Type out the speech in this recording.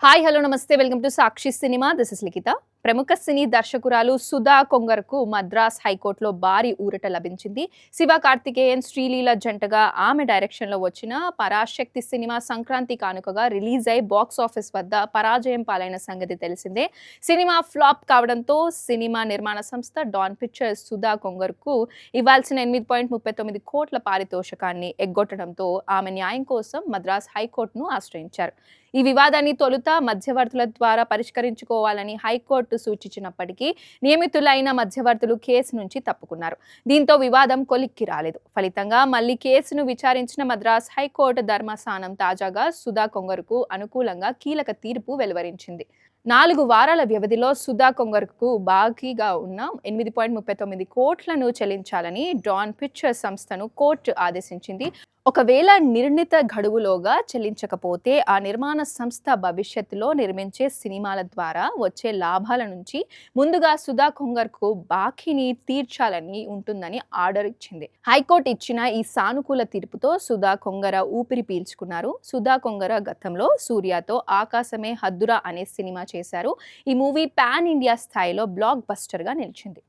Hi hello namaste welcome to Sakshi cinema. This is Likhitha. ప్రముఖ సినీ దర్శకురాలు సుధా కొంగర్కు మద్రాస్ హైకోర్టులో భారీ ఊరట లభించింది. శివ కార్తికేయన్, శ్రీలీల జంటగా ఆమె డైరెక్షన్లో వచ్చిన పరాశక్తి సినిమా సంక్రాంతి కానుకగా రిలీజ్ అయి బాక్స్ ఆఫీస్ వద్ద పరాజయం పాలైన సంగతి తెలిసిందే. సినిమా ఫ్లాప్ కావడంతో సినిమా నిర్మాణ సంస్థ డాన్ పిక్చర్స్ సుధా కొంగర్కు ఇవ్వాల్సిన 8.39 కోట్ల పారితోషికాన్ని ఎగ్గొట్టడంతో ఆమె న్యాయం కోసం మద్రాస్ హైకోర్టును ఆశ్రయించారు. ఈ వివాదాన్ని తొలుత మధ్యవర్తుల ద్వారా పరిష్కరించుకోవాలని హైకోర్టు సూచించినప్పటికీ నియమితులైన మధ్యవర్తులు కేసు నుంచి తప్పుకున్నారు. దీంతో వివాదం కొలిక్కి రాలేదు. ఫలితంగా మళ్లీ కేసును విచారించిన మద్రాస్ హైకోర్టు ధర్మాసనం తాజాగా సుధా కొంగర్కు అనుకూలంగా కీలక తీర్పు వెలువరించింది. 4 వారాల వ్యవధిలో సుధా కొంగర్కు బాకీగా ఉన్న 8.39 కోట్లను చెల్లించాలని డాన్ పిక్చర్స్ సంస్థను కోర్టు ఆదేశించింది. ఒకవేళ నిర్ణీత గడువులోగా చెల్లించకపోతే ఆ నిర్మాణ సంస్థ భవిష్యత్తులో నిర్మించే సినిమాల ద్వారా వచ్చే లాభాల నుంచి ముందుగా సుధా కొంగర్కు బాకీని తీర్చాలని ఉంటుందని ఆర్డర్ ఇచ్చింది. హైకోర్టు ఇచ్చిన ఈ సానుకూల తీర్పుతో సుధా కొంగర ఊపిరి పీల్చుకున్నారు. సుధా కొంగర గతంలో సూర్యతో ఆకాశమే హద్దురా అనే సినిమా చేశారు. ఈ మూవీ పాన్ ఇండియా స్థాయిలో బ్లాక్ బస్టర్ గా నిలిచింది.